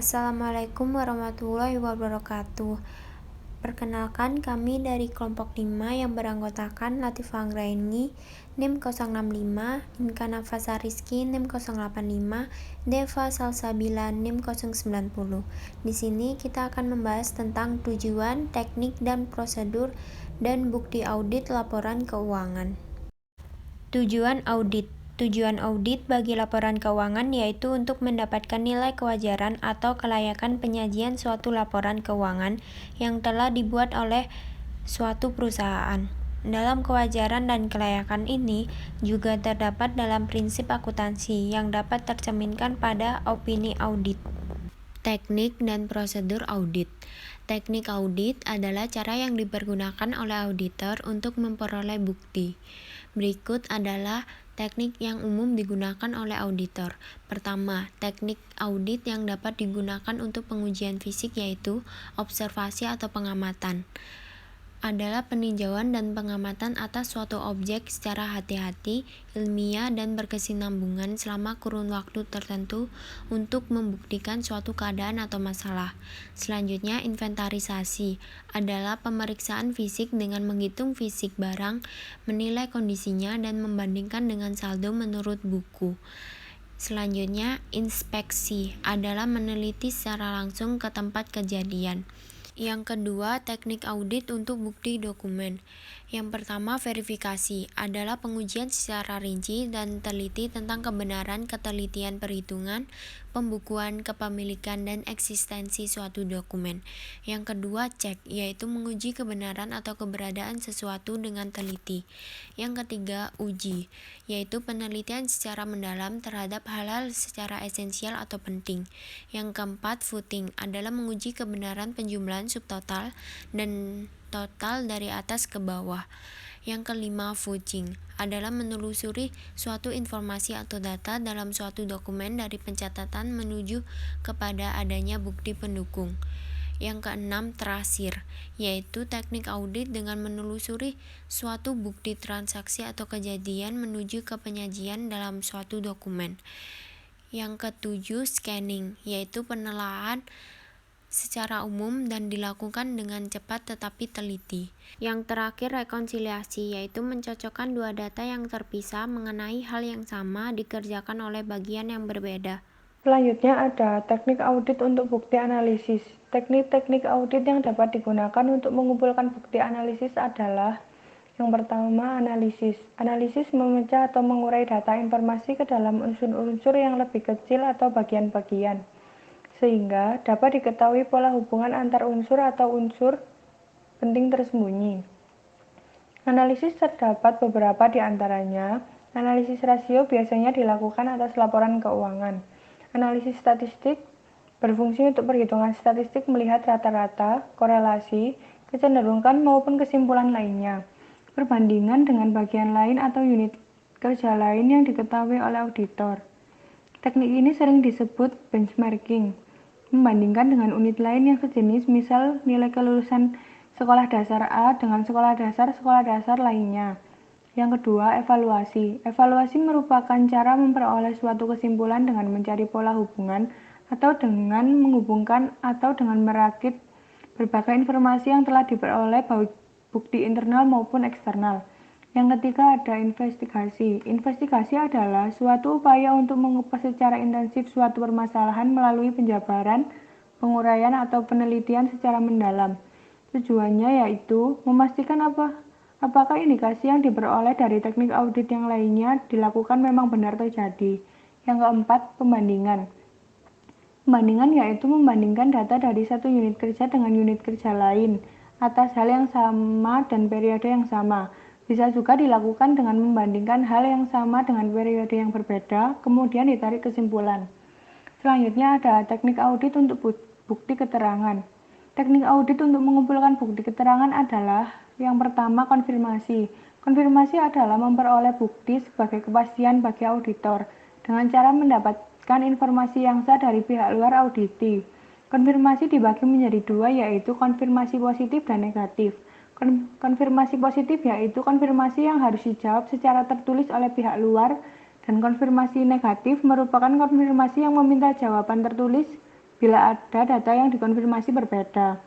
Assalamualaikum warahmatullahi wabarakatuh. Perkenalkan, kami dari kelompok 5 yang beranggotakan Latifah Anggraini, NIM 065, Inka Nafasa Rizky, NIM 085, Deva Salsabila, NIM 090. Di sini kita akan membahas tentang tujuan, teknik, dan prosedur dan bukti audit laporan keuangan. Tujuan audit bagi laporan keuangan yaitu untuk mendapatkan nilai kewajaran atau kelayakan penyajian suatu laporan keuangan yang telah dibuat oleh suatu perusahaan. Dalam kewajaran dan kelayakan ini juga terdapat dalam prinsip akuntansi yang dapat tercerminkan pada opini audit. Teknik dan prosedur audit. Teknik audit adalah cara yang dipergunakan oleh auditor untuk memperoleh bukti. Berikut adalah teknik yang umum digunakan oleh auditor. Pertama, teknik audit yang dapat digunakan untuk pengujian fisik yaitu observasi atau pengamatan. Adalah peninjauan dan pengamatan atas suatu objek secara hati-hati, ilmiah, dan berkesinambungan selama kurun waktu tertentu untuk membuktikan suatu keadaan atau masalah. Selanjutnya, inventarisasi adalah pemeriksaan fisik dengan menghitung fisik barang, menilai kondisinya, dan membandingkan dengan saldo menurut buku. Selanjutnya, inspeksi adalah meneliti secara langsung ke tempat kejadian. Yang kedua, teknik audit untuk bukti dokumen. Yang pertama, verifikasi adalah pengujian secara rinci dan teliti tentang kebenaran ketelitian perhitungan, pembukuan, kepemilikan, dan eksistensi suatu dokumen. Yang kedua, cek, yaitu menguji kebenaran atau keberadaan sesuatu dengan teliti. Yang ketiga, uji, yaitu penelitian secara mendalam terhadap hal-hal secara esensial atau penting. Yang keempat, footing, adalah menguji kebenaran penjumlahan subtotal dan total dari atas ke bawah. Yang kelima, fudging, adalah menelusuri suatu informasi atau data dalam suatu dokumen dari pencatatan menuju kepada adanya bukti pendukung. Yang keenam, trasir, yaitu teknik audit dengan menelusuri suatu bukti transaksi atau kejadian menuju ke penyajian dalam suatu dokumen. Yang ketujuh, scanning, yaitu penelaahan secara umum dan dilakukan dengan cepat tetapi teliti. Yang terakhir, rekonsiliasi, yaitu mencocokkan dua data yang terpisah mengenai hal yang sama dikerjakan oleh bagian yang berbeda. Selanjutnya ada teknik audit untuk bukti analisis. Teknik-teknik audit yang dapat digunakan untuk mengumpulkan bukti analisis adalah: yang pertama, analisis. Analisis memecah atau mengurai data informasi ke dalam unsur-unsur yang lebih kecil atau bagian-bagian, sehingga dapat diketahui pola hubungan antar unsur atau unsur penting tersembunyi. Analisis terdapat beberapa di antaranya. Analisis rasio biasanya dilakukan atas laporan keuangan. Analisis statistik berfungsi untuk perhitungan statistik melihat rata-rata, korelasi, kecenderungan maupun kesimpulan lainnya. Perbandingan dengan bagian lain atau unit kerja lain yang diketahui oleh auditor. Teknik ini sering disebut benchmarking, membandingkan dengan unit lain yang sejenis, misal nilai kelulusan sekolah dasar A dengan sekolah dasar lainnya. Yang kedua, evaluasi. Evaluasi merupakan cara memperoleh suatu kesimpulan dengan mencari pola hubungan atau dengan menghubungkan atau dengan merakit berbagai informasi yang telah diperoleh baik bukti internal maupun eksternal. Yang ketiga ada investigasi. Investigasi adalah suatu upaya untuk mengupas secara intensif suatu permasalahan melalui penjabaran, penguraian, atau penelitian secara mendalam. Tujuannya yaitu memastikan apakah indikasi yang diperoleh dari teknik audit yang lainnya dilakukan memang benar terjadi. Yang keempat, pembandingan. Pembandingan yaitu membandingkan data dari satu unit kerja dengan unit kerja lain atas hal yang sama dan periode yang sama. Bisa juga dilakukan dengan membandingkan hal yang sama dengan periode yang berbeda, kemudian ditarik kesimpulan. Selanjutnya ada teknik audit untuk bukti keterangan. Teknik audit untuk mengumpulkan bukti keterangan adalah: yang pertama, konfirmasi. Konfirmasi adalah memperoleh bukti sebagai kepastian bagi auditor dengan cara mendapatkan informasi yang sah dari pihak luar auditi. Konfirmasi dibagi menjadi dua, yaitu konfirmasi positif dan negatif. Konfirmasi positif yaitu konfirmasi yang harus dijawab secara tertulis oleh pihak luar, dan konfirmasi negatif merupakan konfirmasi yang meminta jawaban tertulis bila ada data yang dikonfirmasi berbeda.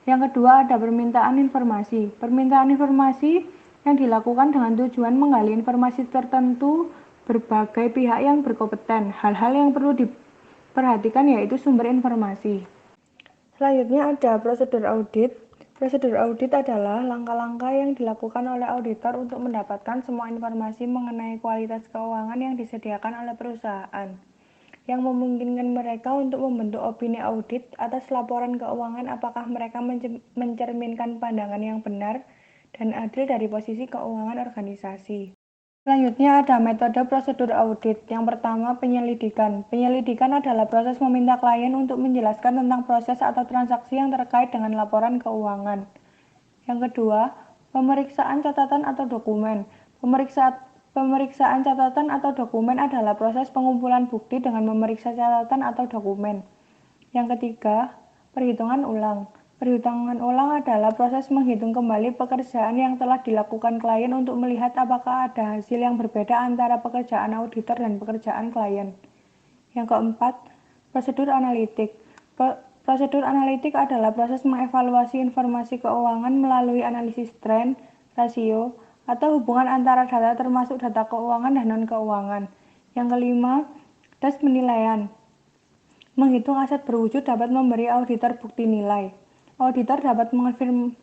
Yang kedua, ada permintaan informasi. Permintaan informasi yang dilakukan dengan tujuan menggali informasi tertentu berbagai pihak yang berkompeten. Hal-hal yang perlu diperhatikan yaitu sumber informasi. Selanjutnya ada prosedur audit. Prosedur audit adalah langkah-langkah yang dilakukan oleh auditor untuk mendapatkan semua informasi mengenai kualitas keuangan yang disediakan oleh perusahaan, yang memungkinkan mereka untuk membentuk opini audit atas laporan keuangan apakah mereka mencerminkan pandangan yang benar dan adil dari posisi keuangan organisasi. Selanjutnya ada metode prosedur audit. Yang pertama, penyelidikan. Penyelidikan adalah proses meminta klien untuk menjelaskan tentang proses atau transaksi yang terkait dengan laporan keuangan. Yang kedua, pemeriksaan catatan atau dokumen. Pemeriksaan catatan atau dokumen adalah proses pengumpulan bukti dengan memeriksa catatan atau dokumen. Yang ketiga, perhitungan ulang. Perhitungan ulang adalah proses menghitung kembali pekerjaan yang telah dilakukan klien untuk melihat apakah ada hasil yang berbeda antara pekerjaan auditor dan pekerjaan klien. Yang keempat, prosedur analitik. Prosedur analitik adalah proses mengevaluasi informasi keuangan melalui analisis tren, rasio, atau hubungan antara data termasuk data keuangan dan non-keuangan. Yang kelima, tes penilaian. Menghitung aset berwujud dapat memberi auditor bukti nilai. Auditor dapat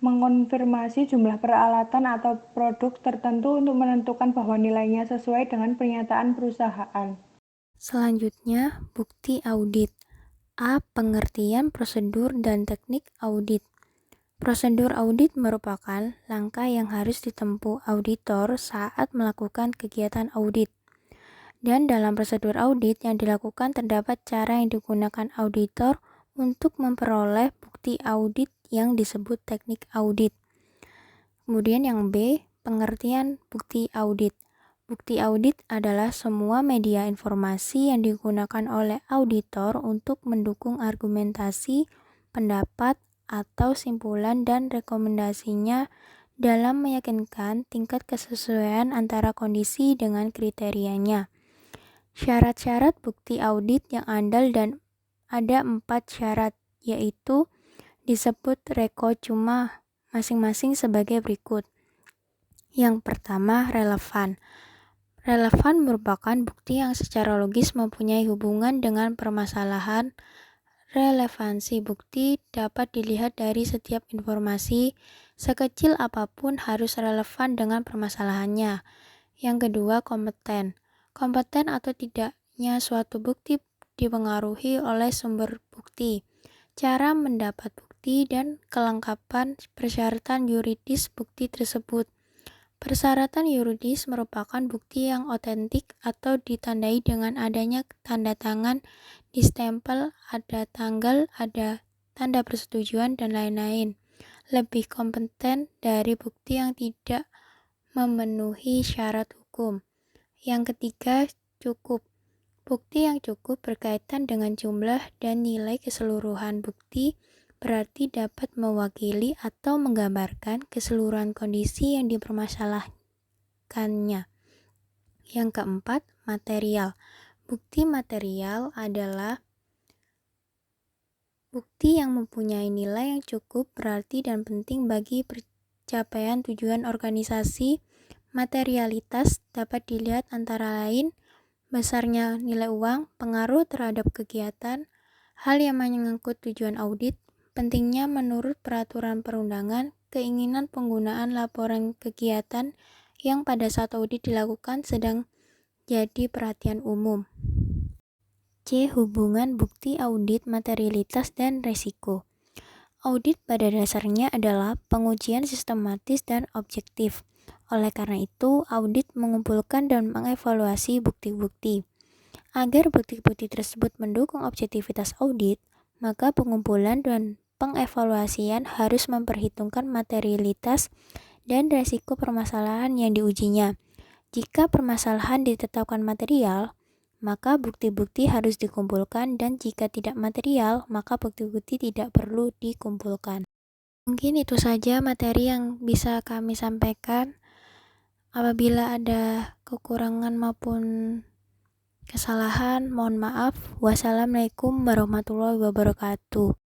mengonfirmasi jumlah peralatan atau produk tertentu untuk menentukan bahwa nilainya sesuai dengan pernyataan perusahaan. Selanjutnya, bukti audit. A. Pengertian prosedur dan teknik audit. Prosedur audit merupakan langkah yang harus ditempuh auditor saat melakukan kegiatan audit. Dan dalam prosedur audit yang dilakukan terdapat cara yang digunakan auditor untuk memperoleh bukti audit yang disebut teknik audit. Kemudian yang B, pengertian bukti audit. Bukti audit adalah semua media informasi yang digunakan oleh auditor untuk mendukung argumentasi, pendapat, atau simpulan dan rekomendasinya dalam meyakinkan tingkat kesesuaian antara kondisi dengan kriterianya. Syarat-syarat bukti audit yang andal dan ada 4 syarat, yaitu disebut reko cuma masing-masing sebagai berikut. Yang pertama, relevan. Relevan merupakan bukti yang secara logis mempunyai hubungan dengan permasalahan. Relevansi bukti dapat dilihat dari setiap informasi, sekecil apapun harus relevan dengan permasalahannya. Yang kedua, kompeten. Kompeten atau tidaknya suatu bukti dipengaruhi oleh sumber bukti, cara mendapat bukti, dan kelengkapan persyaratan yuridis bukti tersebut. Persyaratan yuridis merupakan bukti yang otentik atau ditandai dengan adanya tanda tangan, distempel, ada tanggal, ada tanda persetujuan, dan lain-lain. Lebih kompeten dari bukti yang tidak memenuhi syarat hukum. Yang ketiga, cukup. Bukti yang cukup berkaitan dengan jumlah dan nilai keseluruhan bukti, berarti dapat mewakili atau menggambarkan keseluruhan kondisi yang dipermasalahkannya. Yang keempat, material. Bukti material adalah bukti yang mempunyai nilai yang cukup, berarti dan penting bagi pencapaian tujuan organisasi. Materialitas dapat dilihat antara lain besarnya nilai uang, pengaruh terhadap kegiatan, hal yang menyangkut tujuan audit, pentingnya menurut peraturan perundangan, keinginan penggunaan laporan kegiatan yang pada saat audit dilakukan sedang jadi perhatian umum. C. Hubungan bukti audit, materialitas, dan resiko. Audit pada dasarnya adalah pengujian sistematis dan objektif. Oleh karena itu, audit mengumpulkan dan mengevaluasi bukti-bukti. Agar bukti-bukti tersebut mendukung objektivitas audit, maka pengumpulan dan pengevaluasian harus memperhitungkan materialitas dan resiko permasalahan yang diujinya. Jika permasalahan ditetapkan material, maka bukti-bukti harus dikumpulkan, dan jika tidak material, maka bukti-bukti tidak perlu dikumpulkan. Mungkin itu saja materi yang bisa kami sampaikan. Apabila ada kekurangan maupun kesalahan, mohon maaf. Wassalamualaikum warahmatullahi wabarakatuh.